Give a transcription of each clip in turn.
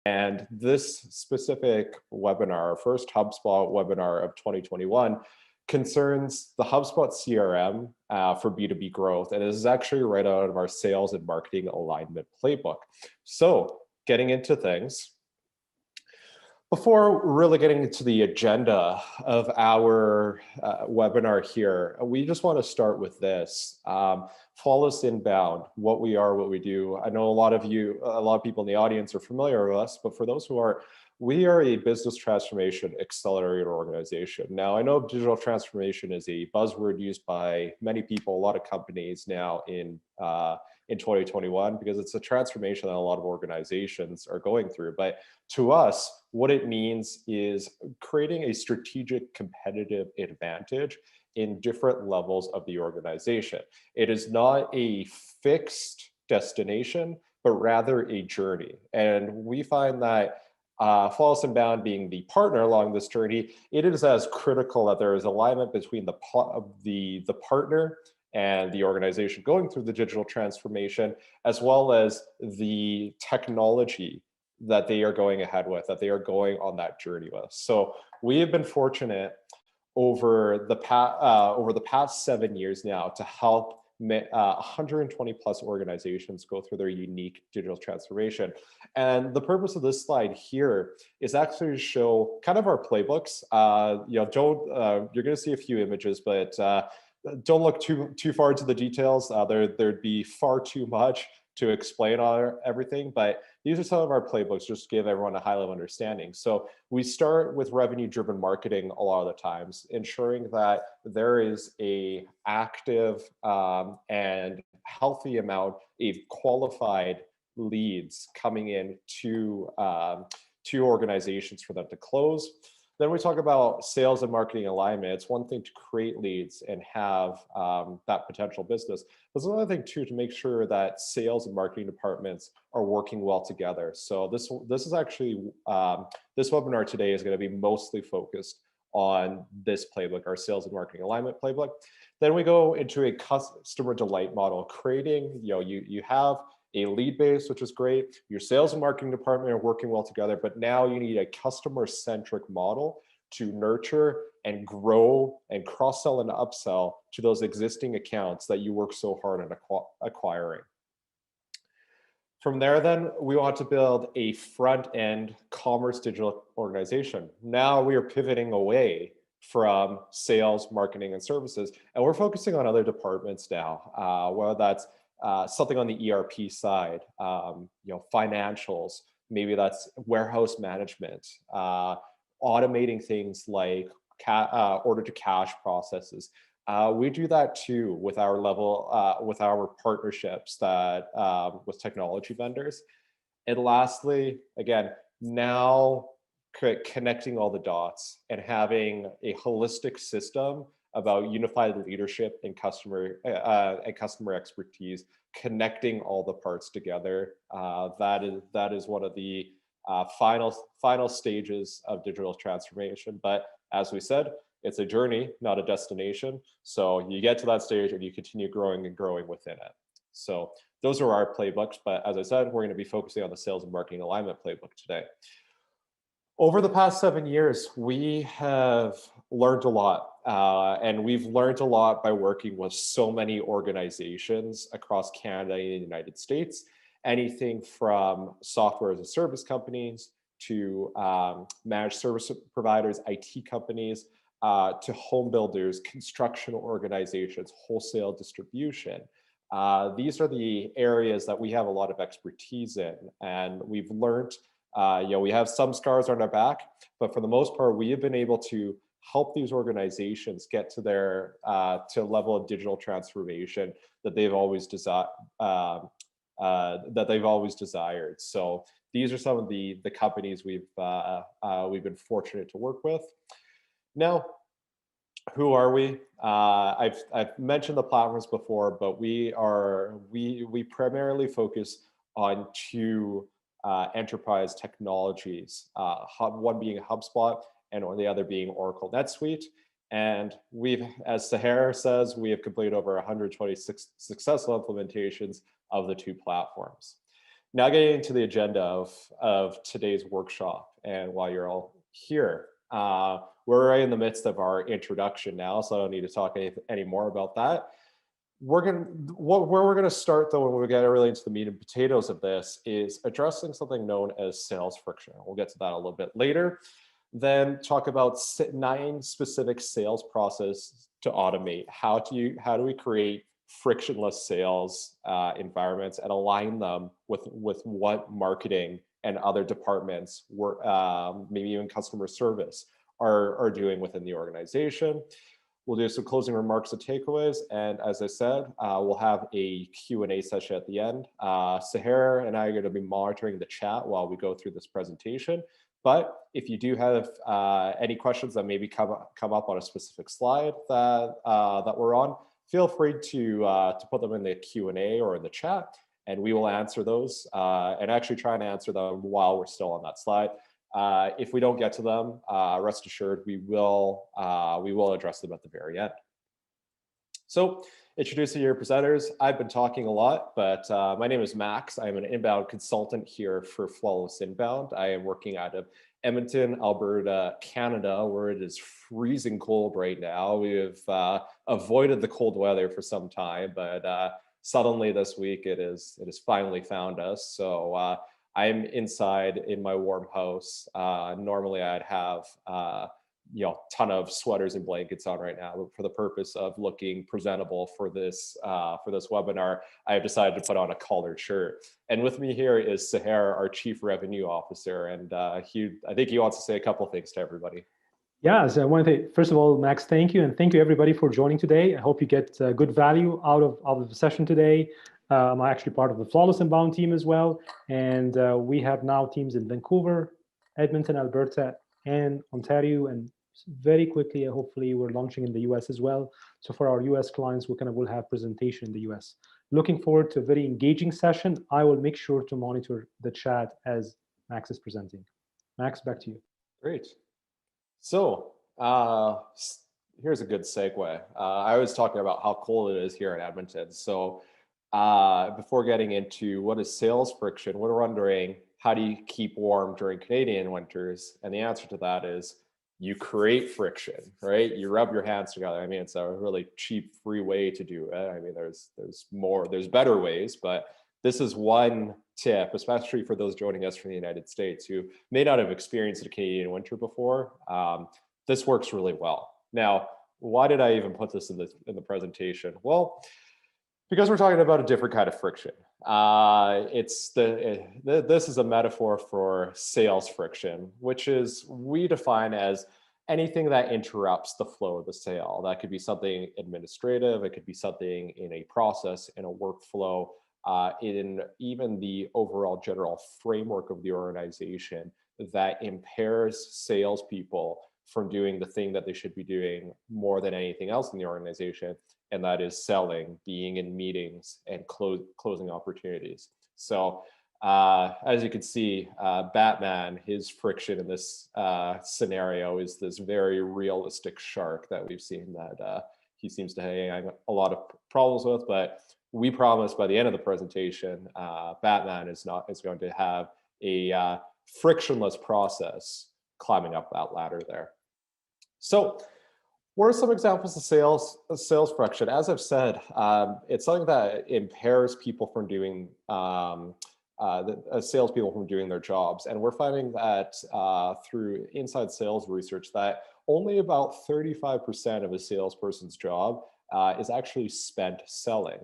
And this specific webinar, our first HubSpot webinar of 2021, concerns the HubSpot CRM for B2B growth. And this is actually right out of our sales and marketing alignment playbook. So getting into things, before really getting into the agenda of our webinar here, we just want to start with this. Flawless Inbound, what we are, what we do. I know a lot of people in the audience are familiar with us, but for those who are, we are a business transformation accelerator organization. Now, I know digital transformation is a buzzword used by many people, a lot of companies now in 2021, because it's a transformation that a lot of organizations are going through. But to us, what it means is creating a strategic competitive advantage in different levels of the organization. It is not a fixed destination, but rather a journey. And we find that Flawless Inbound being the partner along this journey, it is as critical that there is alignment between the partner and the organization going through the digital transformation, as well as the technology that they are going ahead with, that they are going on that journey with. So we have been fortunate over the past 7 years now to help 120 plus organizations go through their unique digital transformation. And the purpose of this slide here is actually to show kind of our playbooks. You're going to see a few images, but don't look too far into the details. There'd be far too much to explain everything, but these are some of our playbooks just to give everyone a high level understanding. So we start with revenue driven marketing a lot of the times, ensuring that there is a active and healthy amount of qualified leads coming in to organizations for them to close. Then we talk about sales and marketing alignment. It's one thing to create leads and have that potential business. But it's another thing too to make sure that sales and marketing departments are working well together. So this is actually, this webinar today is going to be mostly focused on this playbook, our sales and marketing alignment playbook. Then we go into a customer delight model, creating, you have a lead base, which is great. Your sales and marketing department are working well together, but now you need a customer-centric model to nurture and grow and cross-sell and upsell to those existing accounts that you work so hard on acquiring. From there, then, we want to build a front-end commerce digital organization. Now we are pivoting away from sales, marketing, and services, and we're focusing on other departments now, whether that's something on the ERP side, financials, maybe that's warehouse management, automating things like order to cash processes. We do that too with our partnerships with technology vendors. And lastly, again, now connecting all the dots and having a holistic system about unified leadership and customer expertise, connecting all the parts together. That is one of the final stages of digital transformation. But as we said, it's a journey, not a destination. So you get to that stage and you continue growing and growing within it. So those are our playbooks. But as I said, we're going to be focusing on the sales and marketing alignment playbook today. Over the past 7 years, we have learned a lot, and we've learned a lot by working with so many organizations across Canada and the United States, anything from software as a service companies to managed service providers, IT companies, to home builders, construction organizations, wholesale distribution. These are the areas that we have a lot of expertise in, and we've learned we have some scars on our back, but for the most part, we have been able to help these organizations get to their to a level of digital transformation that they've always desired. So these are some of the companies we've been fortunate to work with. Now, who are we? I've mentioned the platforms before, but we primarily focus on two enterprise technologies, one being HubSpot and the other being Oracle NetSuite. And as Sahar says, we have completed over 126 successful implementations of the two platforms. Now getting into the agenda of today's workshop and why you're all here. We're right in the midst of our introduction now, so I don't need to talk any more about that. Where we're gonna start though, when we get really into the meat and potatoes of this, is addressing something known as sales friction. We'll get to that a little bit later. Then talk about 9 specific sales processes to automate. How do we create frictionless sales environments and align them with what marketing and other departments, maybe even customer service, are doing within the organization. We'll do some closing remarks and takeaways. And as I said, we'll have a Q&A session at the end. Sahar and I are going to be monitoring the chat while we go through this presentation. But if you do have any questions that maybe come up on a specific slide that we're on, feel free to put them in the Q&A or in the chat, and we will answer those and actually try and answer them while we're still on that slide. If we don't get to them, rest assured we will address them at the very end. So, introducing your presenters, I've been talking a lot, but my name is Max. I'm an inbound consultant here for Flawless Inbound. I am working out of Edmonton, Alberta, Canada, where it is freezing cold right now. We have avoided the cold weather for some time, but suddenly this week it has finally found us. So I'm inside in my warm house. Normally I'd have ton of sweaters and blankets on right now, but for the purpose of looking presentable for this webinar, I have decided to put on a collared shirt. And with me here is Sahar, our Chief Revenue Officer, and I think he wants to say a couple of things to everybody. Yeah, so I want to say, first of all, Max, thank you, and thank you everybody for joining today. I hope you get good value out of the session today. I'm actually part of the Flawless Inbound team as well, and we have now teams in Vancouver, Edmonton, Alberta, and Ontario, and very quickly, hopefully, we're launching in the US as well. So for our US clients, we'll have presentation in the US. Looking forward to a very engaging session. I will make sure to monitor the chat as Max is presenting. Max, back to you. Great. So here's a good segue. I was talking about how cold it is here in Edmonton. So before getting into what is sales friction, we're wondering, how do you keep warm during Canadian winters? And the answer to that is you create friction, right? You rub your hands together. I mean, it's a really cheap, free way to do it. I mean, there's better ways, but this is one tip, especially for those joining us from the United States who may not have experienced a Canadian winter before. This works really well. Now, why did I even put this in the presentation? Well, because we're talking about a different kind of friction. This is a metaphor for sales friction, which is we define as anything that interrupts the flow of the sale. That could be something administrative, it could be something in a process, in a workflow, in even the overall general framework of the organization that impairs salespeople from doing the thing that they should be doing more than anything else in the organization, and that is selling, being in meetings, and closing opportunities. So as you can see, Batman, his friction in this scenario is this very realistic shark that we've seen that he seems to have a lot of problems with, but we promise by the end of the presentation, Batman is going to have a frictionless process climbing up that ladder there. So what are some examples of sales friction? As I've said, it's something that impairs people from doing salespeople from doing their jobs, and we're finding that through inside sales research that only about 35% of a salesperson's job is actually spent selling.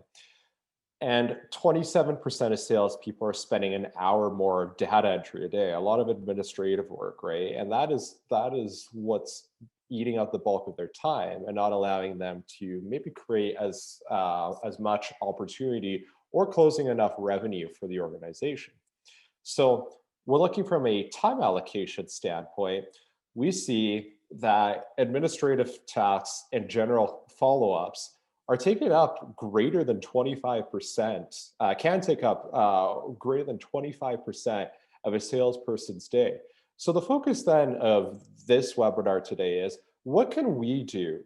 And 27% of salespeople are spending an hour more data entry a day, a lot of administrative work, right? And that is what's eating up the bulk of their time and not allowing them to maybe create as much opportunity or closing enough revenue for the organization. So we're looking from a time allocation standpoint. We see that administrative tasks and general follow-ups are taking up greater than 25%, can take up greater than 25% of a salesperson's day. So the focus then of this webinar today is, what can we do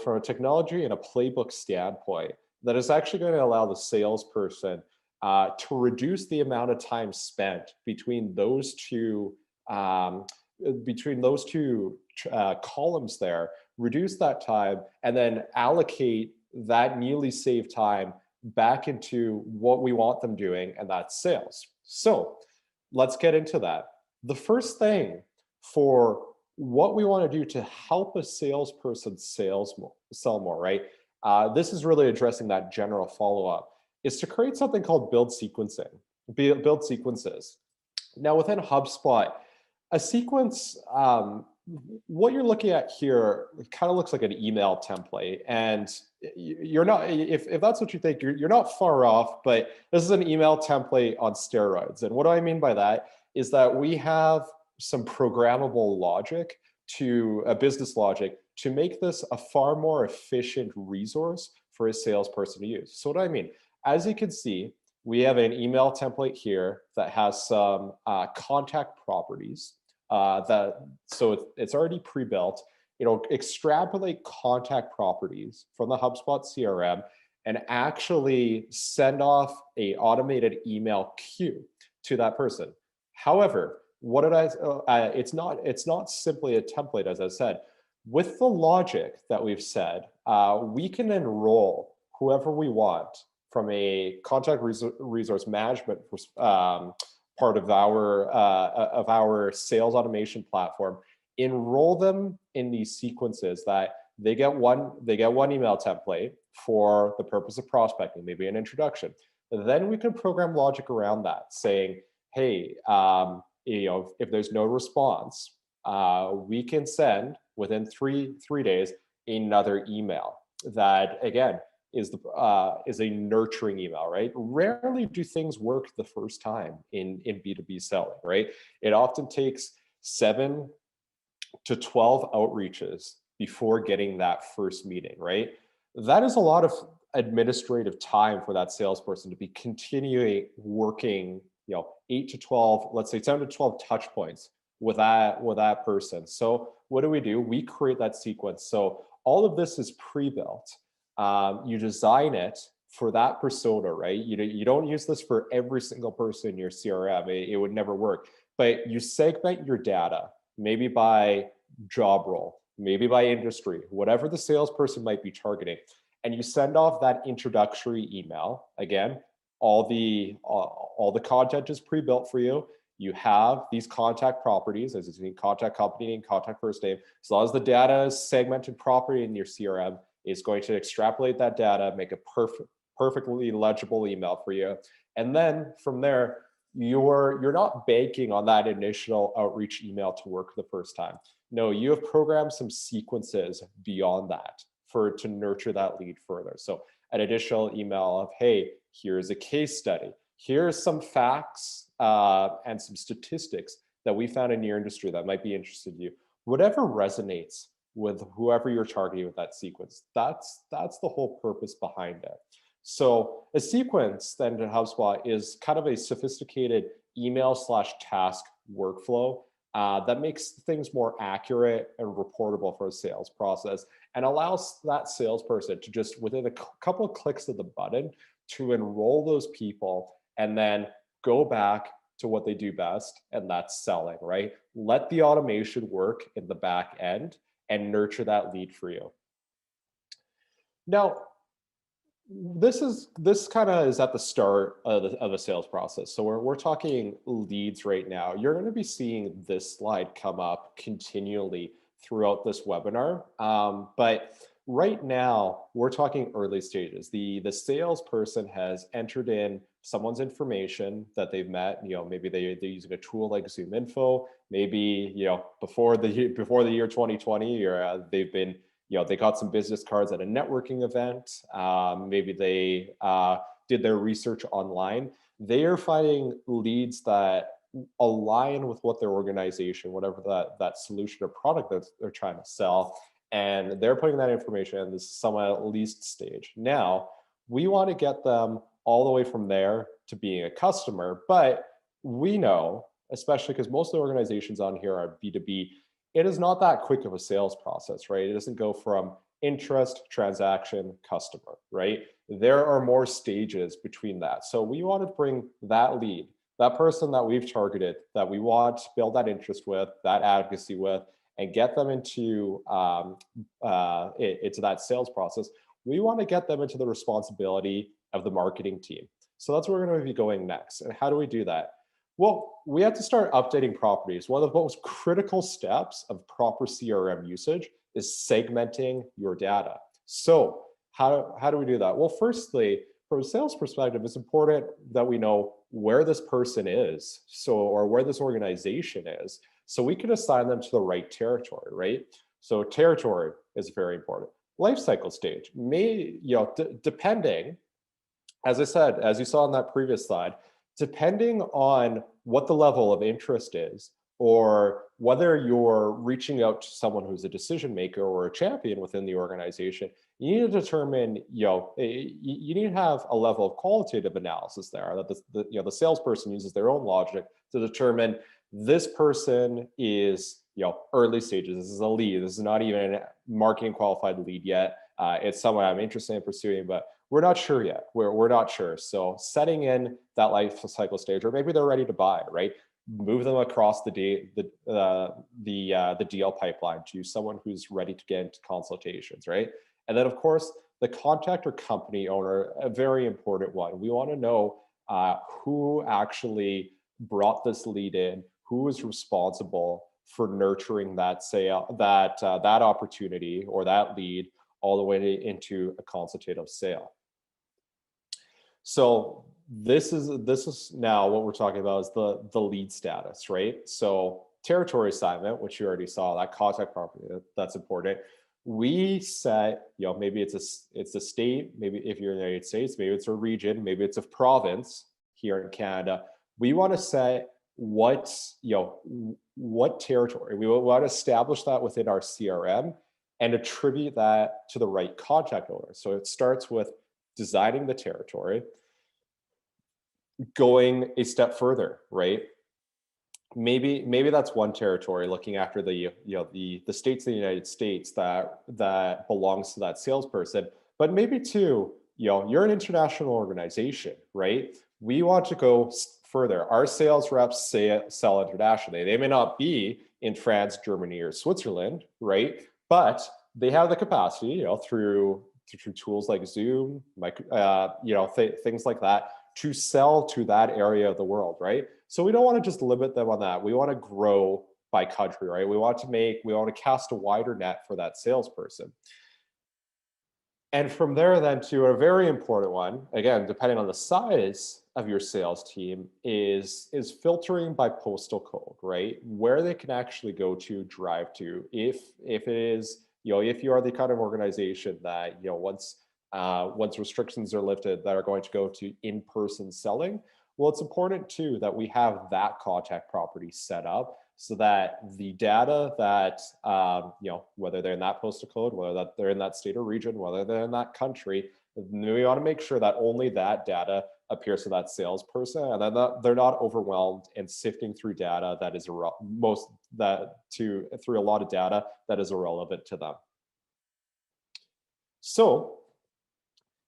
from a technology and a playbook standpoint that is actually going to allow the salesperson to reduce the amount of time spent between those two columns there, reduce that time, and then allocate that newly saved time back into what we want them doing, and that's sales. So let's get into that. The first thing for what we want to do to help a salesperson sell more, right? This is really addressing that general follow-up, is to create something called build sequences. Now within HubSpot, a sequence, what you're looking at here kind of looks like an email template, and you're not, if that's what you think, you're not far off, but this is an email template on steroids. And what do I mean by that is that we have some programmable logic to a business logic to make this a far more efficient resource for a salesperson to use. So what do I mean? As you can see, we have an email template here that has some contact properties so it's already pre-built. It'll extrapolate contact properties from the HubSpot CRM and actually send off a automated email queue to that person. However, what did it's not simply a template, as I said. With the logic that we've said, we can enroll whoever we want from a contact resource management part of our sales automation platform, enroll them in these sequences that they get one email template for the purpose of prospecting, maybe an introduction. Then we can program logic around that, saying, hey, if there's no response, we can send within three days another email that, again, is a nurturing email, right? Rarely do things work the first time in B2B selling, right? It often takes 7 to 12 outreaches before getting that first meeting, right? That is a lot of administrative time for that salesperson to be continuing working, 8 to 12, let's say 10 to 12 touch points with that person. So what do? We create that sequence. So all of this is pre-built. You design it for that persona, right? You don't use this for every single person in your CRM. It would never work. But you segment your data, maybe by job role, maybe by industry, whatever the salesperson might be targeting, and you send off that introductory email. Again, all the content is pre-built for you. You have these contact properties, as you see, contact company name, contact first name. As long as the data is segmented properly in your CRM, it's going to extrapolate that data, make a perfectly legible email for you. And then from there, you're not banking on that initial outreach email to work the first time. No, you have programmed some sequences beyond that to nurture that lead further. So an additional email of, hey, here's a case study. Here's some facts and some statistics that we found in your industry that might be interested to you. Whatever resonates with whoever you're targeting with that sequence. That's the whole purpose behind it. So a sequence then in HubSpot is kind of a sophisticated email/task workflow that makes things more accurate and reportable for a sales process and allows that salesperson to just within a couple of clicks of the button to enroll those people and then go back to what they do best, and that's selling, right? Let the automation work in the back end and nurture that lead for you. Now, this kind of is at the start of a sales process. So we're talking leads right now. You're going to be seeing this slide come up continually throughout this webinar. But right now, we're talking early stages. The salesperson has entered in someone's information that they've met. Maybe they're using a tool like ZoomInfo. Maybe before the year 2020, or they've been they got some business cards at a networking event. Maybe they did their research online. They are finding leads that align with what their organization, whatever that solution or product that they're trying to sell, and they're putting that information in this somewhat least stage. Now, we want to get them all the way from there to being a customer, but we know, especially because most of the organizations on here are B2B, it is not that quick of a sales process, right? It doesn't go from, interest, transaction, customer, right? There are more stages between that. So we want to bring that lead, that person that we've targeted, that we want to build that interest with, that advocacy with, and get them into that sales process. We want to get them into the responsibility of the marketing team. So that's where we're going to be going next. And how do we do that? Well, we have to start updating properties. One of the most critical steps of proper CRM usage is segmenting your data. So how do we do that? Well, firstly, from a sales perspective, it's important that we know where this person is, or where this organization is, so we can assign them to the right territory, right? So territory is very important. Life cycle stage depending, as I said, as you saw on that previous slide, depending on what the level of interest is, or whether you're reaching out to someone who's a decision maker or a champion within the organization, you need to determine, you need to have a level of qualitative analysis there, that the salesperson uses their own logic to determine this person is, early stages. This is a lead. This is not even a marketing qualified lead yet. It's someone I'm interested in pursuing, but we're not sure yet. We're not sure. So setting in that life cycle stage, or maybe they're ready to buy, right? Move them across the deal pipeline to someone who's ready to get into consultations, right? And then, of course, the contact or company owner, a very important one. We want to know who actually brought this lead in, who is responsible for nurturing that sale, that opportunity or that lead all the way into a consultative sale. So this is now what we're talking about is the lead status, right? So territory assignment, which you already saw, that contact property, that's important. We set, maybe it's a state, maybe if you're in the United States, maybe it's a region, maybe it's a province here in Canada. We want to set what territory. We want to establish that within our CRM and attribute that to the right contact owner. So it starts with designing the territory, going a step further, right? Maybe that's one territory, looking after the states in the United States that belongs to that salesperson. But maybe two, you're an international organization, right? We want to go further. Our sales reps sell internationally. They may not be in France, Germany, or Switzerland, right? But they have the capacity, through tools like Zoom, things like that, to sell to that area of the world, right? So we don't want to just limit them on that. We want to grow by country, right? We want to cast a wider net for that salesperson. And from there then to a very important one, again, depending on the size of your sales team, is filtering by postal code, right? Where they can actually go to, drive to. If it is, if you are the kind of organization that, once restrictions are lifted, that are going to go to in-person selling, well, it's important too that we have that contact property set up so that the data that, whether they're in that postal code, whether that they're in that state or region, whether they're in that country, we want to make sure that only that data appears to that salesperson, and then they're not overwhelmed and sifting through data that is through a lot of data that is irrelevant to them. So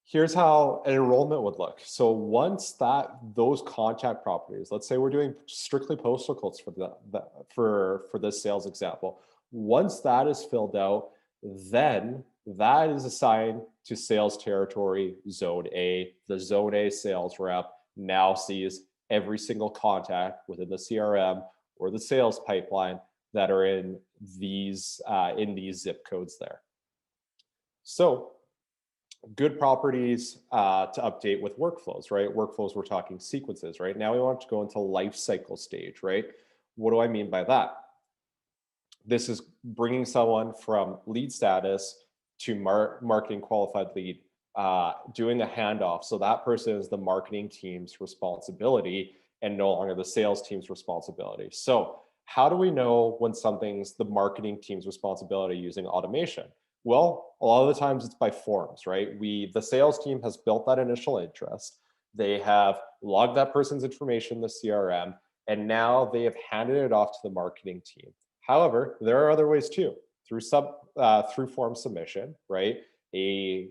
here's how an enrollment would look. So once those contact properties, let's say we're doing strictly postal codes for this sales example, once that is filled out, then that is assigned to sales territory zone A. The zone A sales rep now sees every single contact within the CRM or the sales pipeline that are in these zip codes there. So good properties to update with workflows, right? Workflows, we're talking sequences, right? Now we want to go into life cycle stage, right? What do I mean by that? This is bringing someone from lead status to marketing qualified lead, doing a handoff. So that person is the marketing team's responsibility and no longer the sales team's responsibility. So how do we know when something's the marketing team's responsibility using automation? Well, a lot of the times it's by forms, right? The sales team has built that initial interest. They have logged that person's information in the CRM, and now they have handed it off to the marketing team. However, there are other ways too through form submission, right? A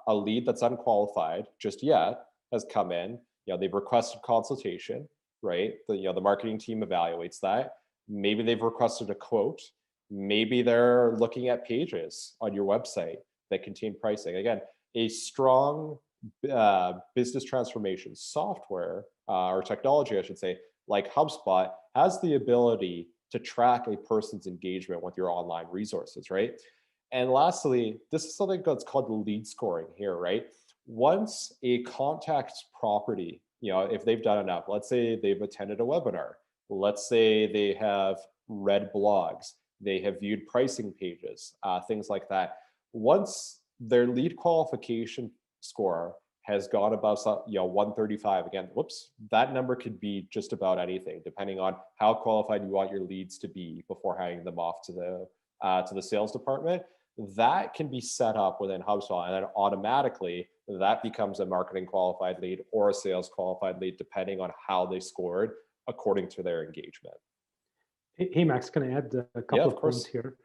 lead that's unqualified just yet has come in. They've requested consultation, right? The marketing team evaluates that. Maybe they've requested a quote. Maybe they're looking at pages on your website that contain pricing. Again, a strong business transformation software or technology, I should say, like HubSpot, has the ability to track a person's engagement with your online resources, right? And lastly, this is something that's called lead scoring here, right? Once a contact's property, if they've done enough, let's say they've attended a webinar, let's say they have read blogs, they have viewed pricing pages, things like that. Once their lead qualification score has gone above 135, again, whoops, that number could be just about anything, depending on how qualified you want your leads to be before handing them off to the sales department. That can be set up within HubSpot, and then automatically that becomes a marketing qualified lead or a sales qualified lead, depending on how they scored according to their engagement. Hey, Max, can I add a couple of of points here?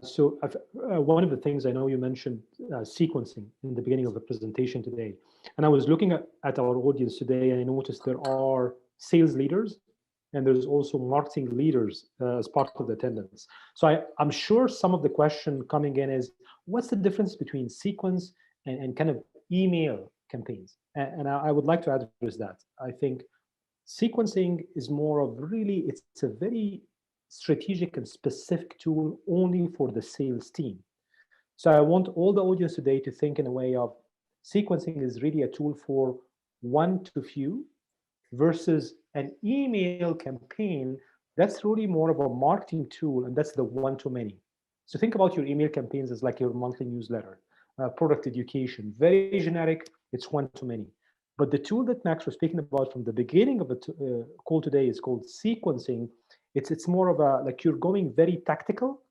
So one of the things I know you mentioned sequencing in the beginning of the presentation today. And I was looking at our audience today, and I noticed there are sales leaders and there's also marketing leaders as part of the attendance. So I'm sure some of the question coming in is, what's the difference between sequence and kind of email campaigns? And I would like to address that. I think sequencing is more of really, it's a very strategic and specific tool only for the sales team. So I want all the audience today to think in a way of sequencing is really a tool for one to few versus an email campaign. That's really more of a marketing tool, and that's the one to many. So think about your email campaigns as like your monthly newsletter, product education, very generic, it's one to many. But the tool that Max was speaking about from the beginning of the call today is called sequencing. It's more of a, like you're going very tactical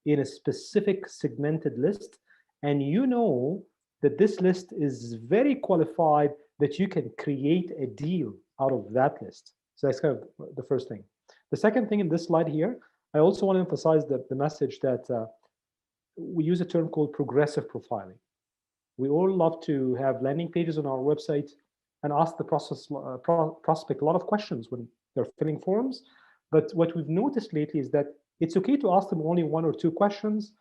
in a specific segmented list, and you know that this list is very qualified, that you can create a deal out of that list. So that's kind of the first thing. The second thing in this slide here, I also want to emphasize the message that we use a term called progressive profiling. We all love to have landing pages on our website and ask the prospect a lot of questions when they're filling forms. But what we've noticed lately is that it's okay to ask them only one or two questions.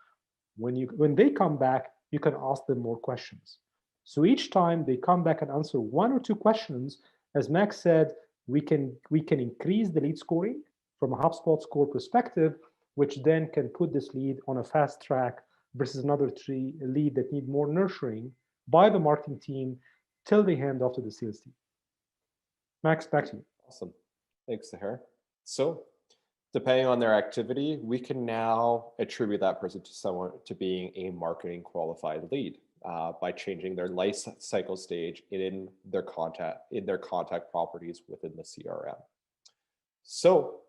When they come back, you can ask them more questions. So each time they come back and answer one or two questions, as Max said, we can increase the lead scoring from a HubSpot score perspective, which then can put this lead on a fast track versus another lead that need more nurturing by the marketing team till they hand off to the sales team. Max, back to you. Awesome. Thanks, Sahar. So depending on their activity, we can now attribute that person to being a marketing qualified lead by changing their life cycle stage in their contact properties within the CRM. So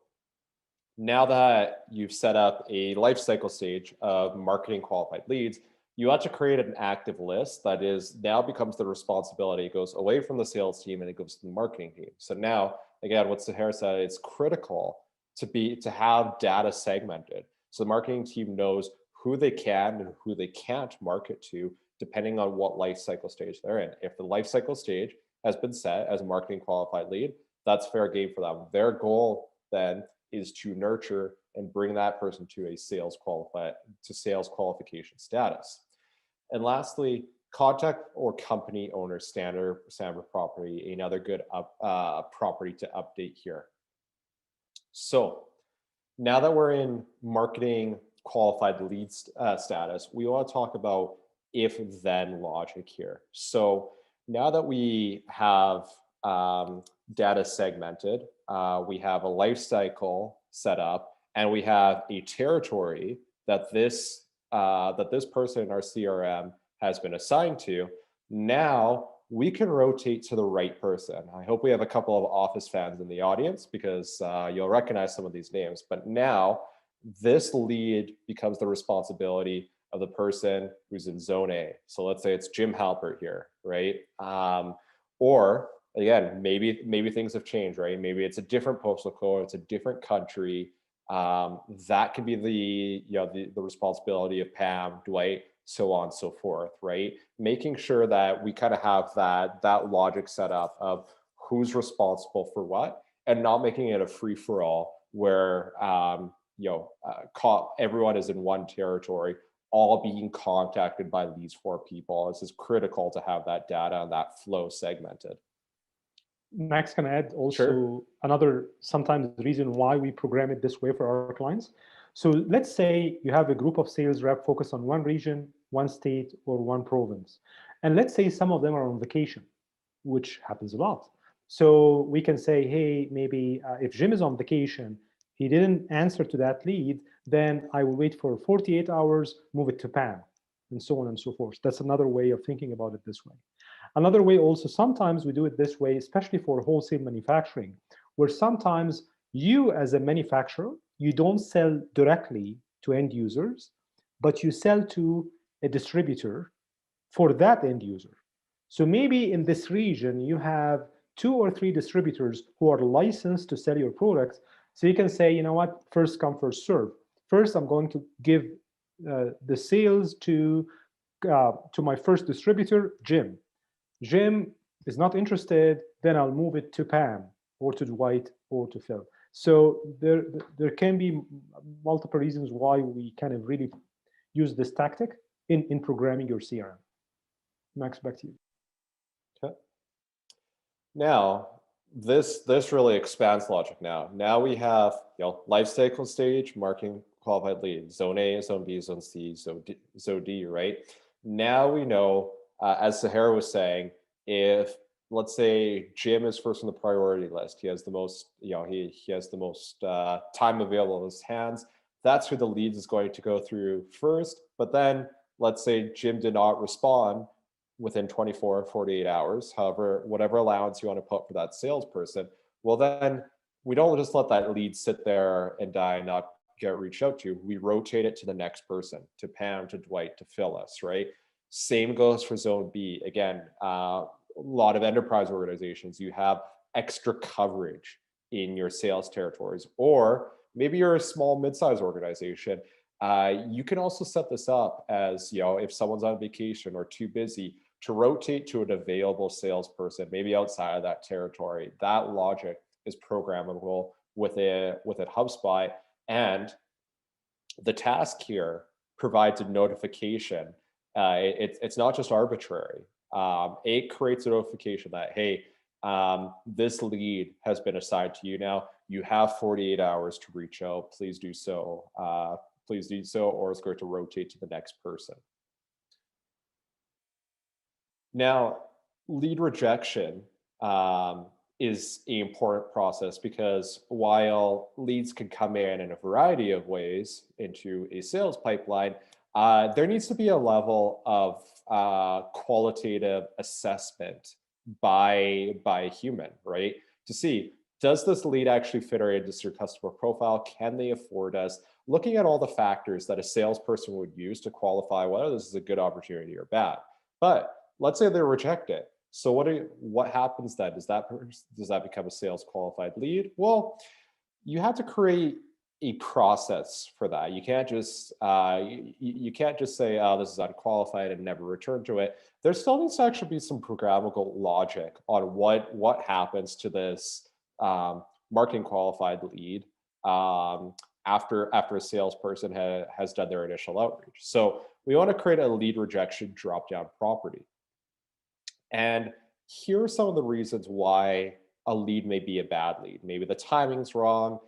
now that you've set up a life cycle stage of marketing qualified leads, you have to create an active list that is now becomes the responsibility. It goes away from the sales team and it goes to the marketing team. So now, again, what Sahar said, it's critical to have data segmented. So the marketing team knows who they can and who they can't market to, depending on what life cycle stage they're in. If the life cycle stage has been set as a marketing qualified lead, that's fair game for them. Their goal then is to nurture and bring that person to a sales qualification status. And lastly, contact or company owner standard property, another good property to update here. So now that we're in marketing qualified lead status, we want to talk about if-then logic here. So now that we have data segmented, we have a life cycle set up, and we have a territory that this person in our CRM has been assigned to, now we can rotate to the right person. I hope we have a couple of Office fans in the audience, because you'll recognize some of these names. But now this lead becomes the responsibility of the person who's in zone A. So let's say it's Jim Halpert here, right? Or again, maybe things have changed, right? Maybe it's a different postal code, it's a different country. That can be the responsibility of Pam, Dwight, so on and so forth, right? Making sure that we kind of have that logic set up of who's responsible for what, and not making it a free for all where everyone is in one territory, all being contacted by these four people. This is critical to have that data and that flow segmented. Max can add also Sure. another sometimes the reason why we program it this way for our clients. So let's say you have a group of sales rep focused on one region, one state, or one province. And let's say some of them are on vacation, which happens a lot. So we can say, hey, maybe if Jim is on vacation, he didn't answer to that lead, then I will wait for 48 hours, move it to Pam, and so on and so forth. That's another way of thinking about it this way. Another way also, sometimes we do it this way, especially for wholesale manufacturing, where sometimes you as a manufacturer, you don't sell directly to end users, but you sell to a distributor for that end user. So maybe in this region, you have 2 or 3 distributors who are licensed to sell your products. So you can say, you know what, first come, first serve. First, I'm going to give the sales to my first distributor, Jim. Jim is not interested, then I'll move it to Pam or to Dwight or to Phil. So there can be multiple reasons why we kind of really use this tactic in programming your CRM. Max, back to you. Okay. Now, this really expands logic now. Now we have life cycle stage, marketing qualified lead, zone A, zone B, zone C, zone D, right? Now we know, as Sahara was saying, if let's say Jim is first on the priority list, he has the most, he has the most time available in his hands. That's who the lead is going to go through first. But then let's say Jim did not respond within 24 or 48 hours, however, whatever allowance you want to put for that salesperson, well, then we don't just let that lead sit there and die and not get reached out to. We rotate it to the next person, to Pam, to Dwight, to Phyllis, right? Same goes for zone B. Again, a lot of enterprise organizations, you have extra coverage in your sales territories, or maybe you're a small mid-sized organization. You can also set this up as, if someone's on vacation or too busy, to rotate to an available salesperson, maybe outside of that territory. That logic is programmable within HubSpot. And the task here provides a notification. It's not just arbitrary. It creates a notification that, hey, this lead has been assigned to you now. You have 48 hours to reach out. Please do so. Please do so, or it's going to rotate to the next person. Now, lead rejection is an important process because while leads can come in a variety of ways into a sales pipeline, there needs to be a level of qualitative assessment by a human, right? To see, does this lead actually fit our industry customer profile? Can they afford us? Looking at all the factors that a salesperson would use to qualify whether this is a good opportunity or bad. But let's say they reject it. So what happens then? Does that become a sales qualified lead? Well, you have to create a process for that. You can't just you can't just say, oh, this is unqualified and never return to it. There still needs to actually be some programmable logic on what happens to this marketing qualified lead after a salesperson has done their initial outreach. So we want to create a lead rejection drop-down property. And here are some of the reasons why a lead may be a bad lead. Maybe the timing's wrong.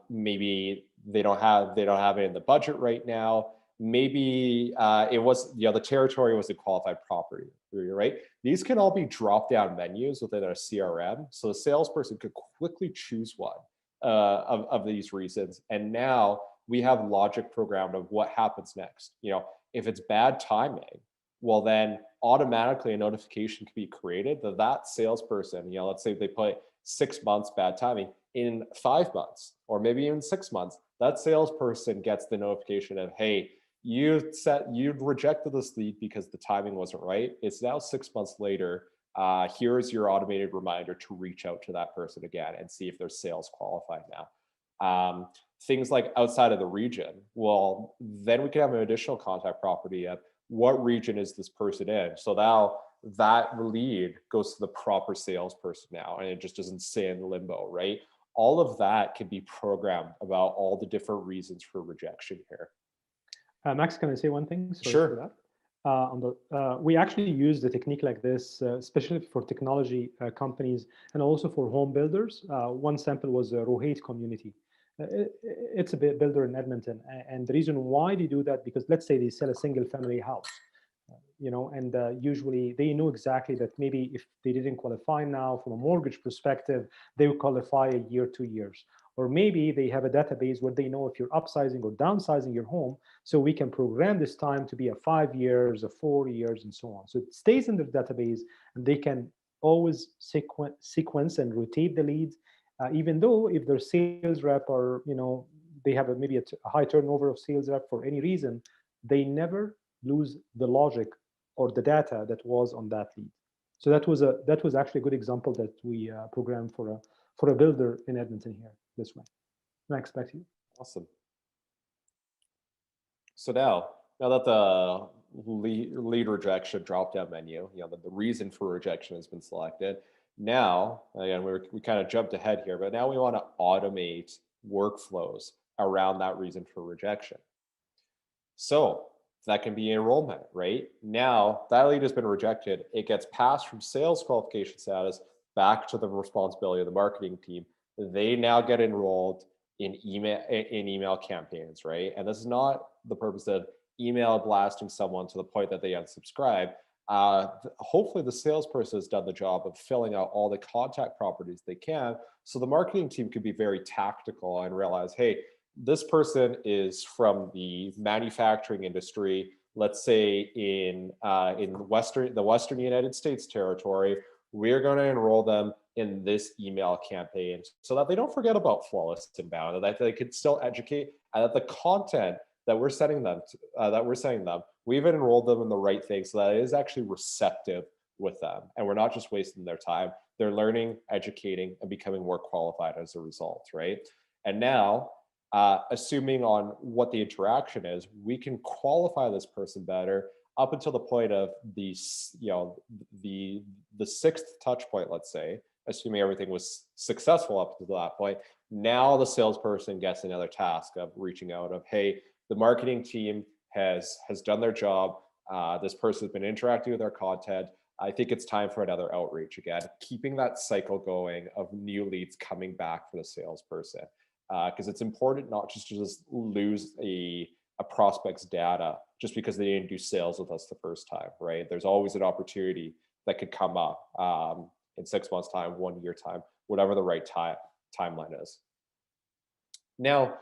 Maybe they don't have it in the budget right now. Maybe it was the territory was a qualified property, right? These can all be drop-down menus within a CRM, so a salesperson could quickly choose one of these reasons. And now we have logic programmed of what happens next. If it's bad timing, well, then automatically a notification can be created that salesperson, let's say they put 6 months bad timing, in 5 months, or maybe even 6 months, that salesperson gets the notification of, hey, you rejected this lead because the timing wasn't right. It's now 6 months later. Here's your automated reminder to reach out to that person again and see if they're sales qualified now. Things like outside of the region, well, then we can have an additional contact property of what region is this person in. So now that lead goes to the proper salesperson now, and it just doesn't stay in limbo, right? All of that can be programmed about all the different reasons for rejection here. Max, can I say one thing? Sorry for Sure. that. We actually use the technique like this, especially for technology companies and also for home builders. One sample was a Rohit community. It's a builder in Edmonton, and the reason why they do that, because let's say they sell a single family house, and usually they know exactly that maybe if they didn't qualify now from a mortgage perspective, they will qualify a year, 2 years. Or maybe they have a database where they know if you're upsizing or downsizing your home, so we can program this time to be a 5 years, a 4 years, and so on. So it stays in the database, and they can always sequence and rotate the leads, even though if their sales rep are, they have maybe a high turnover of sales rep for any reason, they never lose the logic or the data that was on that lead. So that was actually a good example that we programmed for a builder in Edmonton here this way. Max, back to you. Awesome. So now that the lead rejection drop-down menu, the reason for rejection has been selected. Now, again, we kind of jumped ahead here, but now we want to automate workflows around that reason for rejection. So that can be enrollment, right? Now that lead has been rejected. It gets passed from sales qualification status back to the responsibility of the marketing team. They now get enrolled in email campaigns, right? And this is not the purpose of email blasting someone to the point that they unsubscribe. Hopefully the salesperson has done the job of filling out all the contact properties they can, so the marketing team can be very tactical and realize, hey, this person is from the manufacturing industry, let's say in the Western United States territory. We're going to enroll them in this email campaign so that they don't forget about Flawless Inbound, and that they can still educate, and that the content that we're sending them, we've enrolled them in the right thing so that it is actually receptive with them, and we're not just wasting their time. They're learning, educating, and becoming more qualified as a result, right? And now, assuming on what the interaction is, we can qualify this person better up until the point of the sixth touch point, let's say, assuming everything was successful up to that point. Now the salesperson gets another task of reaching out of, hey, the marketing team has done their job. This person has been interacting with our content. I think it's time for another outreach again, keeping that cycle going of new leads coming back for the salesperson. Because it's important not just to lose a prospect's data just because they didn't do sales with us the first time, right? There's always an opportunity that could come up in 6 months' time, 1 year time, whatever the right timeline is. Now,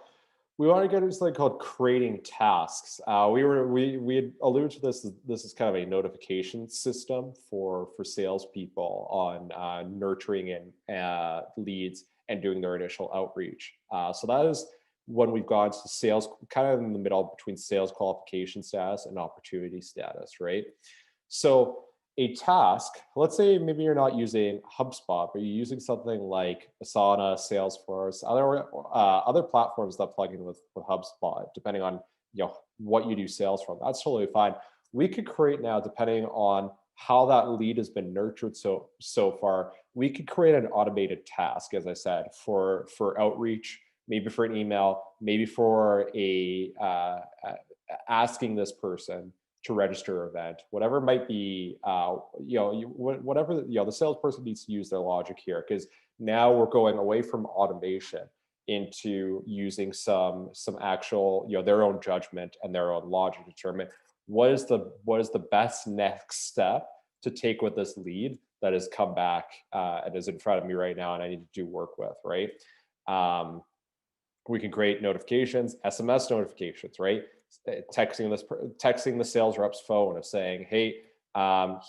we want to get into something called creating tasks. We had alluded to this. This is kind of a notification system for salespeople on nurturing and leads and doing their initial outreach. So that is when we've gone to sales, kind of in the middle between sales qualification status and opportunity status, right? So a task, let's say maybe you're not using HubSpot, but you're using something like Asana, Salesforce, other platforms that plug in with HubSpot, depending on what you do sales from. That's totally fine. We could create now, depending on how that lead has been nurtured so far, we could create an automated task, as I said, for outreach, maybe for an email, maybe for asking this person to register an event, whatever it might be. Whatever the salesperson needs to use their logic here, because now we're going away from automation into using some actual their own judgment and their own logic to determine what is the best next step to take with this lead that has come back and is in front of me right now and I need to do work with, right? We can create notifications, SMS notifications, right? Texting the sales rep's phone of saying, hey,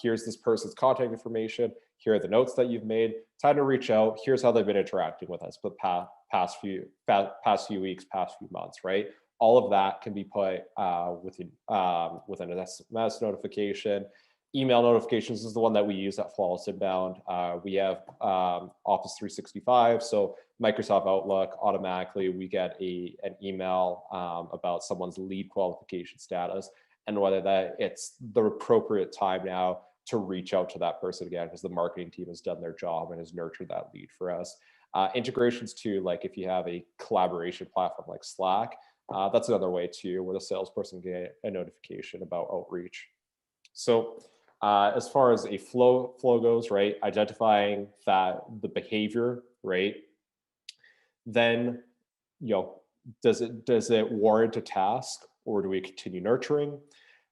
here's this person's contact information. Here are the notes that you've made. Time to reach out. Here's how they've been interacting with us for the past few weeks, past few months, right? All of that can be put within an SMS notification. Email notifications is the one that we use at Flawless Inbound. We have Office 365, so Microsoft Outlook, automatically we get an email about someone's lead qualification status and whether that it's the appropriate time now to reach out to that person again because the marketing team has done their job and has nurtured that lead for us. Integrations too, like if you have a collaboration platform like Slack, that's another way too where the salesperson can get a notification about outreach. So as far as a flow goes, right, identifying the behavior, right, then, does it warrant a task or do we continue nurturing?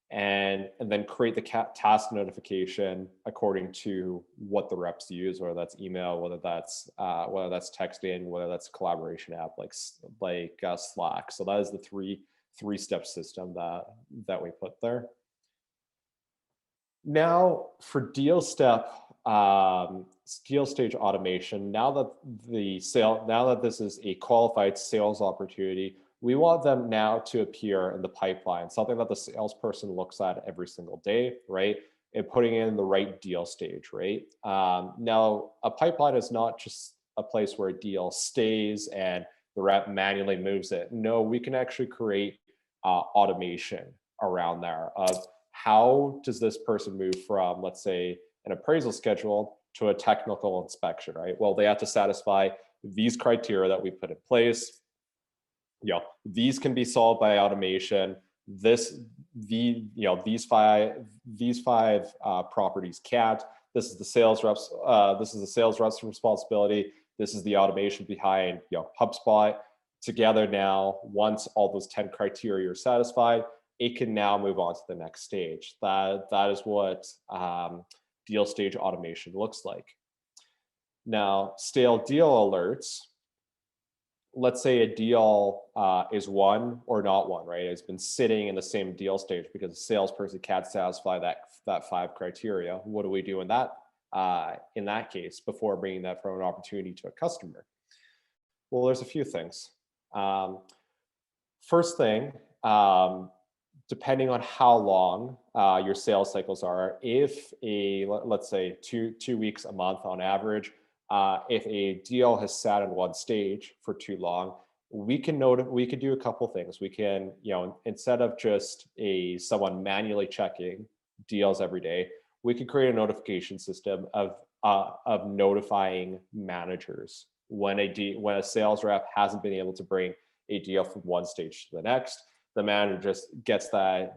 And then create the task notification according to what the reps use, whether that's email, whether that's texting, whether that's a collaboration app like Slack. So that is the three-step system that we put there. Now for deal stage automation, now that this is a qualified sales opportunity, we want them now to appear in the pipeline, something that the salesperson looks at every single day, right? And putting in the right deal stage, right? Now, a pipeline is not just a place where a deal stays and the rep manually moves it. No, we can actually create automation around there of how does this person move from, let's say, an appraisal schedule to a technical inspection, right? Well, they have to satisfy these criteria that we put in place. These can be solved by automation. These five properties can't. This is the sales reps. This is the sales reps' responsibility. This is the automation behind HubSpot. Together now, once all those 10 criteria are satisfied, it can now move on to the next stage. That is what deal stage automation looks like. Now, stale deal alerts. Let's say a deal is won or not won, right? It's been sitting in the same deal stage because the salesperson can't satisfy that 5 criteria. What do we do in that case before bringing that from an opportunity to a customer? Well, there's a few things. First thing, depending on how long your sales cycles are, if let's say two weeks a month on average, if a deal has sat in one stage for too long, we can do a couple things. We can, instead of just someone manually checking deals every day, we could create a notification system of notifying managers when a sales rep hasn't been able to bring a deal from one stage to the next. The manager just gets that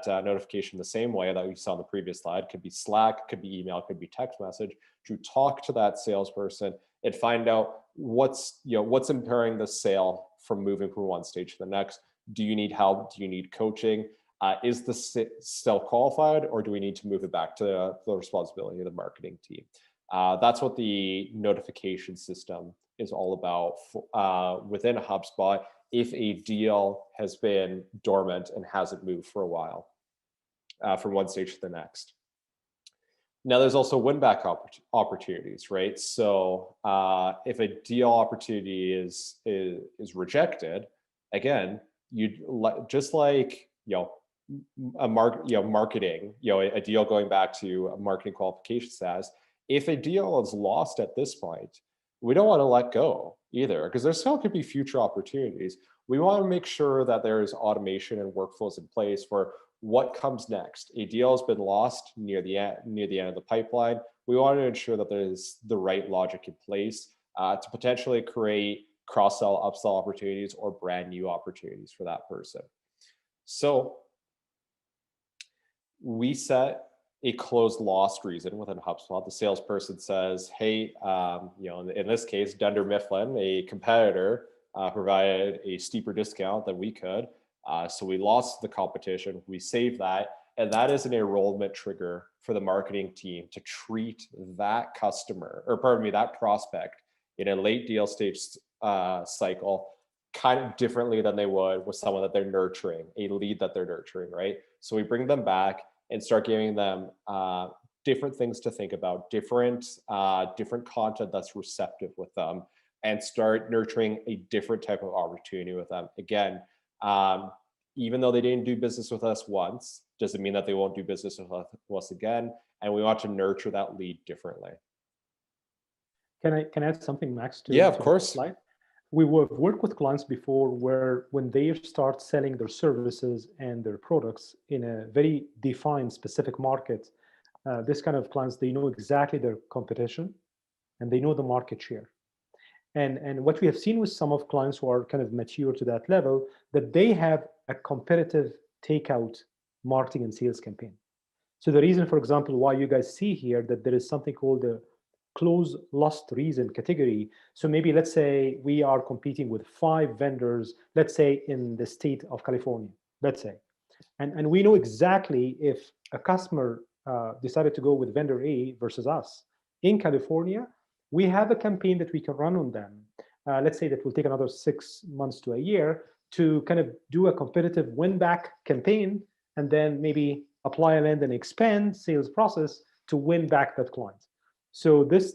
notification the same way that we saw in the previous slide. Could be Slack, could be email, could be text message, to talk to that salesperson and find out what's impairing the sale from moving from one stage to the next. Do you need help? Do you need coaching? Is the sale qualified, or do we need to move it back to the responsibility of the marketing team? That's what the notification system is all about within HubSpot if a deal has been dormant and hasn't moved for a while from one stage to the next. Now, there's also win-back opportunities, right? So if a deal opportunity is rejected, again, just like marketing, a deal going back to a marketing qualification status. If a deal is lost at this point, we don't want to let go either, because there still could be future opportunities. We want to make sure that there is automation and workflows in place for what comes next. A deal has been lost near the end of the pipeline. We want to ensure that there's the right logic in place to potentially create cross-sell, upsell opportunities or brand new opportunities for that person. So we set a closed loss reason within HubSpot. The salesperson says, hey, in this case, Dunder Mifflin, a competitor, provided a steeper discount than we could. So we lost the competition. We saved that. And that is an enrollment trigger for the marketing team to treat that that prospect in a late deal stage cycle kind of differently than they would with someone that they're nurturing, a lead that they're nurturing, right? So we bring them back and start giving them different things to think about, different content that's receptive with them, and start nurturing a different type of opportunity with them. Again, even though they didn't do business with us once, doesn't mean that they won't do business with us again. And we want to nurture that lead differently. Can I add something, Max, Yeah, of to that course. slide? We have worked with clients before where when they start selling their services and their products in a very defined specific market, this kind of clients, they know exactly their competition and they know the market share. And what we have seen with some of clients who are kind of mature to that level, that they have a competitive takeout marketing and sales campaign. So the reason, for example, why you guys see here that there is something called the close lost reason category. So maybe let's say we are competing with 5 vendors, let's say in the state of California, let's say. And we know exactly if a customer decided to go with vendor A versus us in California, we have a campaign that we can run on them. Let's say that will take another 6 months to a year to kind of do a competitive win back campaign and then maybe apply a land and expand sales process to win back that client. So this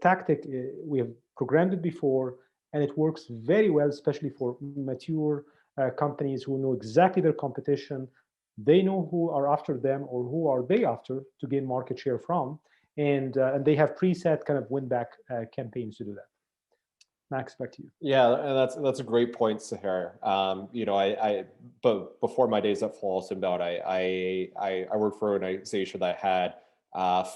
tactic, we have programmed it before, and it works very well, especially for mature companies who know exactly their competition. They know who are after them or who are they after to gain market share from, and they have preset kind of win back campaigns to do that. Max, back to you. Yeah, and that's a great point, Sahar. You know, but before my days at Flawless Inbound, I worked for an organization that had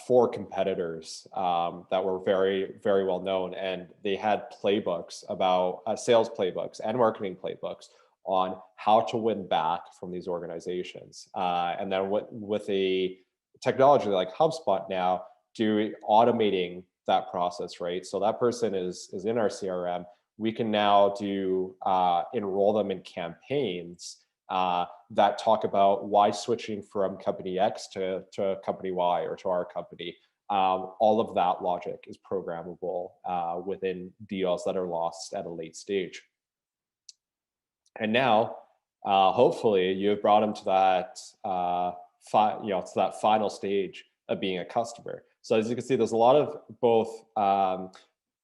4 competitors that were very well known, and they had playbooks about sales playbooks and marketing playbooks on how to win back from these organizations. And then with a technology like HubSpot now, automating that process, right? So that person is in our CRM. We can now enroll them in campaigns that talk about why switching from company X to company Y or to our company. All of that logic is programmable within deals that are lost at a late stage. And now, hopefully, you have brought them to that, to that final stage of being a customer. So as you can see, there's a lot of both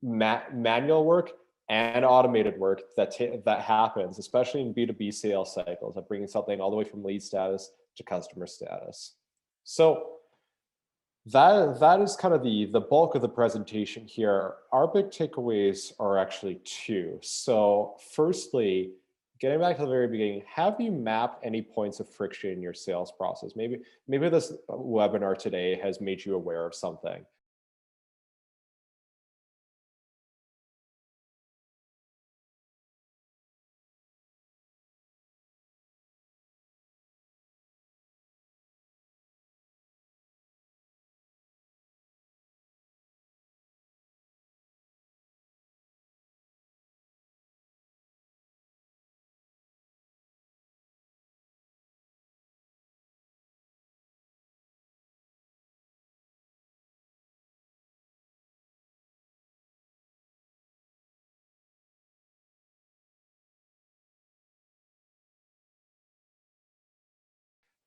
manual work and automated work that happens, especially in B2B sales cycles, of bringing something all the way from lead status to customer status. So that is kind of the bulk of the presentation here. Our big takeaways are actually 2. So firstly, getting back to the very beginning, have you mapped any points of friction in your sales process? Maybe this webinar today has made you aware of something.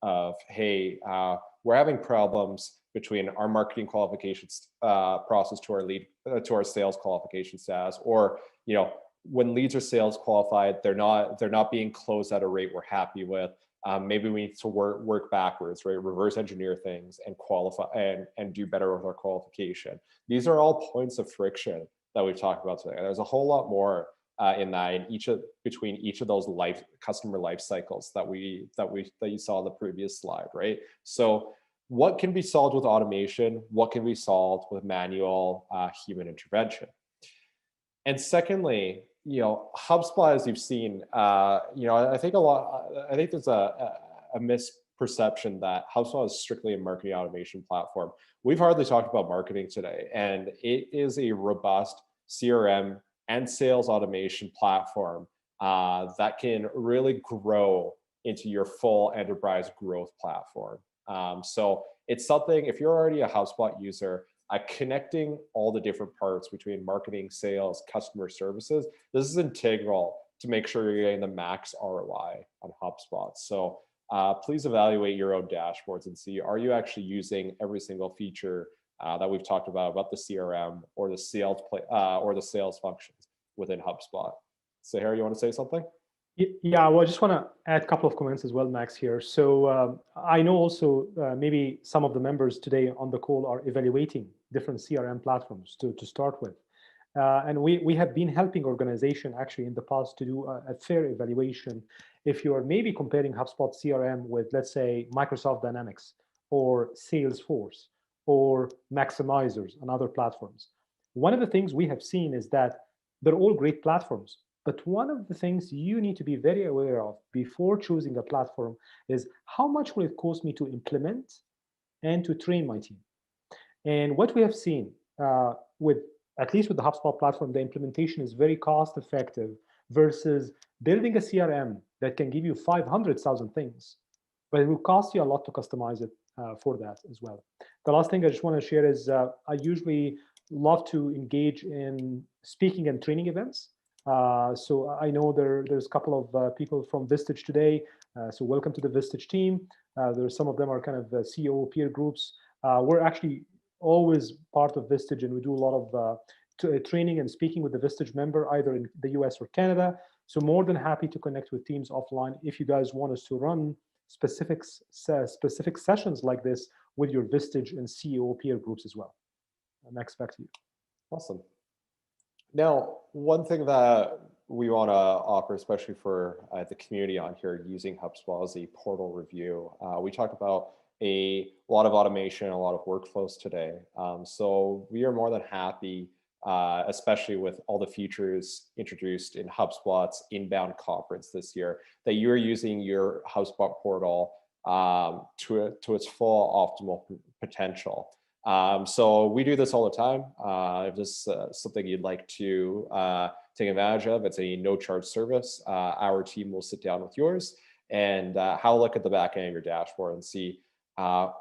Of, hey, we're having problems between our marketing qualifications process to our to our sales qualification status, or when leads are sales qualified, they're not being closed at a rate we're happy with. Maybe we need to work backwards, right? Reverse engineer things and qualify and do better with our qualification. These are all points of friction that we've talked about today. There's a whole lot more between each of those customer life cycles that you saw in the previous slide, right? So what can be solved with automation? What can be solved with manual human intervention? And secondly, HubSpot, as you've seen, I think there's a misperception that HubSpot is strictly a marketing automation platform. We've hardly talked about marketing today, and it is a robust CRM and sales automation platform that can really grow into your full enterprise growth platform. So it's something, if you're already a HubSpot user, connecting all the different parts between marketing, sales, customer services, this is integral to make sure you're getting the max ROI on HubSpot. So please evaluate your own dashboards and see, are you actually using every single feature that we've talked about the CRM or the sales functions within HubSpot. So Harry, you want to say something? Yeah, well, I just want to add a couple of comments as well, Max, here. So I know also maybe some of the members today on the call are evaluating different CRM platforms to start with. And we have been helping organizations actually in the past to do a fair evaluation. If you are maybe comparing HubSpot CRM with, let's say, Microsoft Dynamics or Salesforce or Maximizers and other platforms, one of the things we have seen is that they're all great platforms. But one of the things you need to be very aware of before choosing a platform is how much will it cost me to implement and to train my team. And what we have seen with, at least with the HubSpot platform, the implementation is very cost effective versus building a CRM that can give you 500,000 things, but it will cost you a lot to customize it for that as well. The last thing I just want to share is I usually love to engage in speaking and training events. So I know there's a couple of people from Vistage today. So welcome to the Vistage team. There's some of them are kind of CEO peer groups. We're actually always part of Vistage, and we do a lot of training and speaking with the Vistage member, either in the US or Canada. So more than happy to connect with teams offline if you guys want us to run specific sessions like this with your Vistage and CEO peer groups as well. Max, back to you. Awesome. Now, one thing that we want to offer, especially for the community on here using HubSpot, is a portal review. We talked about a lot of automation, a lot of workflows today. So we are more than happy, especially with all the features introduced in HubSpot's inbound conference this year, that you're using your HubSpot portal to its full optimal potential. So we do this all the time. If this is something you'd like to take advantage of, it's a no-charge service. Our team will sit down with yours and have a look at the back end of your dashboard and see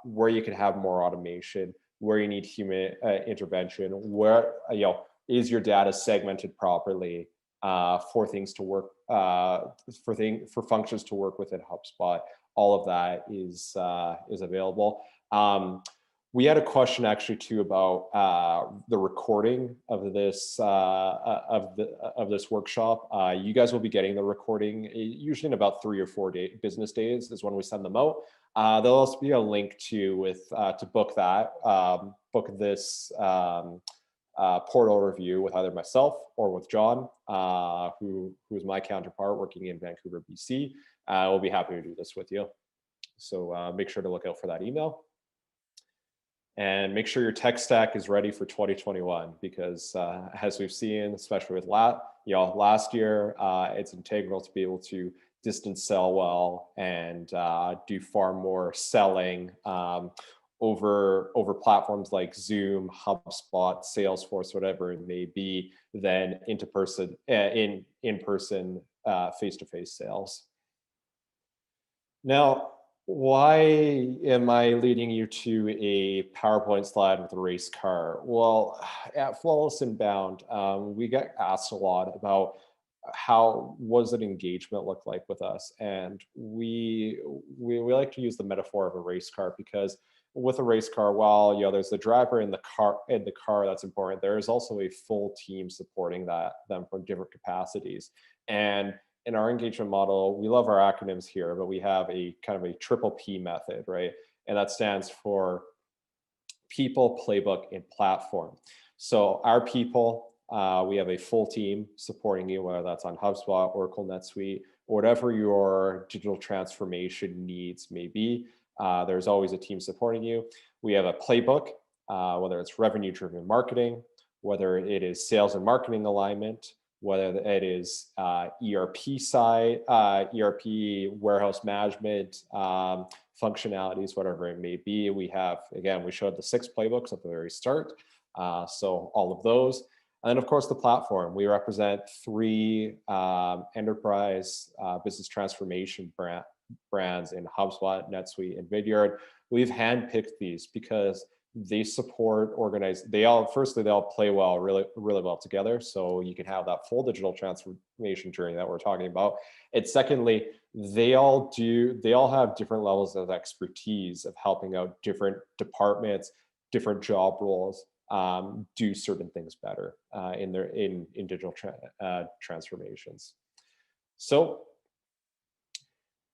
where you can have more automation, where you need human intervention, where is your data segmented properly for things to work, for functions to work within HubSpot. All of that is available. We had a question actually too about the recording of this this workshop. You guys will be getting the recording usually in about 3 or 4 business days is when we send them out. There'll also be a link to book that, book this portal review with either myself or with John, who is my counterpart working in Vancouver, BC. We'll be happy to do this with you. So make sure to look out for that email. And make sure your tech stack is ready for 2021 because as we've seen, especially with last year, it's integral to be able to distance sell well and do far more selling over platforms like Zoom, HubSpot, Salesforce, whatever it may be, than in person face-to-face sales. Now, why am I leading you to a PowerPoint slide with a race car? Well, at Flawless Inbound, we get asked a lot about what does an engagement look like with us? And we like to use the metaphor of a race car because with a race car, while there's the driver in the car that's important, there is also a full team supporting them from different capacities. And in our engagement model, we love our acronyms here, but we have a kind of a triple P method, right? And that stands for people, playbook, and platform. So our people, we have a full team supporting you, whether that's on HubSpot, Oracle, NetSuite, whatever your digital transformation needs may be. There's always a team supporting you. We have a playbook, whether it's revenue-driven marketing, whether it is sales and marketing alignment, whether it is ERP side, ERP warehouse management functionalities, whatever it may be. We have, again, we showed the 6 playbooks at the very start. So all of those. And then of course the platform. We represent 3 enterprise business transformation brands in HubSpot, NetSuite, and Vidyard. We've handpicked these because they support they all play well, really well together. So you can have that full digital transformation journey that we're talking about. And secondly, they all have different levels of expertise of helping out different departments, different job roles, do certain things better in digital transformations. So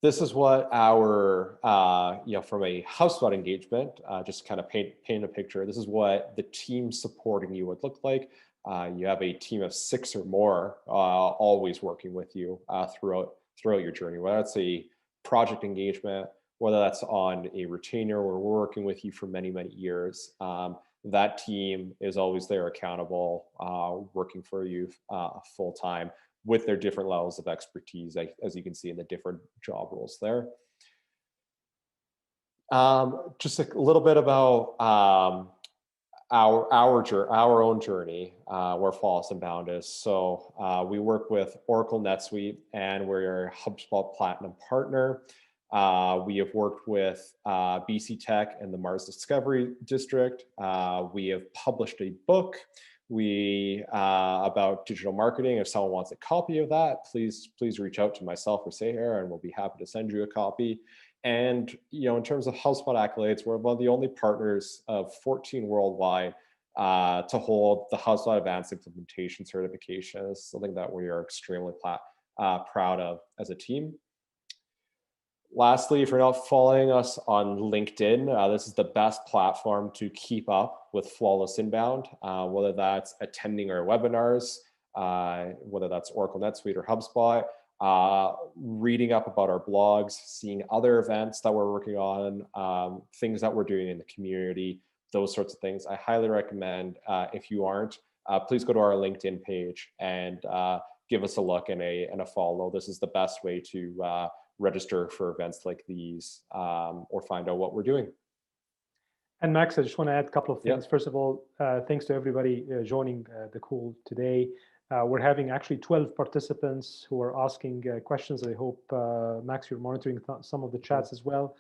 this is what our, from a HubSpot engagement, just kind of paint a picture. This is what the team supporting you would look like. You have a team of 6 or more always working with you throughout your journey, whether that's a project engagement, whether that's on a retainer where we're working with you for many, many years. That team is always there accountable, working for you full time with their different levels of expertise, as you can see in the different job roles there. Just a little bit about our own journey, where Flawless and Bound is. So we work with Oracle NetSuite, and we're a HubSpot Platinum partner. We have worked with BC Tech and the Mars Discovery District. We have published a book about digital marketing. If someone wants a copy of that, please reach out to myself or Seher, and we'll be happy to send you a copy. And in terms of HubSpot accolades, we're one of the only partners of 14 worldwide to hold the HubSpot Advanced Implementation certification. It's something that we are extremely proud of as a team. Lastly, if you're not following us on LinkedIn, this is the best platform to keep up with Flawless Inbound, whether that's attending our webinars, whether that's Oracle NetSuite or HubSpot, reading up about our blogs, seeing other events that we're working on, things that we're doing in the community, those sorts of things. I highly recommend, if you aren't, please go to our LinkedIn page and give us a look and a follow. This is the best way to register for events like these, or find out what we're doing. And Max, I just want to add a couple of things. First of all, thanks to everybody joining the call today. We're having actually 12 participants who are asking questions. I hope, Max, you're monitoring some of the chats as well.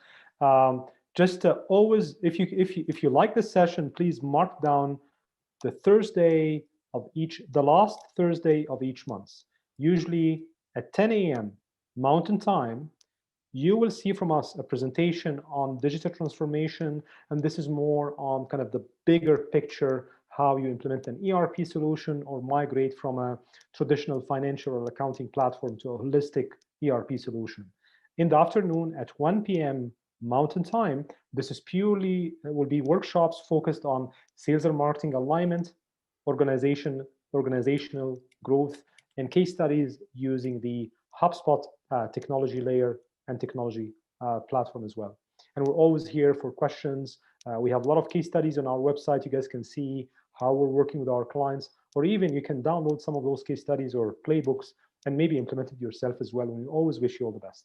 Just always, if you like this session, please mark down the last Thursday of each month. Usually at 10 a.m. Mountain Time, you will see from us a presentation on digital transformation, and this is more on kind of the bigger picture, how you implement an ERP solution or migrate from a traditional financial or accounting platform to a holistic ERP solution. In the afternoon at 1 p.m. Mountain Time, this is will be workshops focused on sales and marketing alignment, organizational growth, and case studies using the HubSpot technology layer and technology platform as well. And we're always here for questions. We have a lot of case studies on our website. You guys can see how we're working with our clients, or even you can download some of those case studies or playbooks and maybe implement it yourself as well. And we always wish you all the best.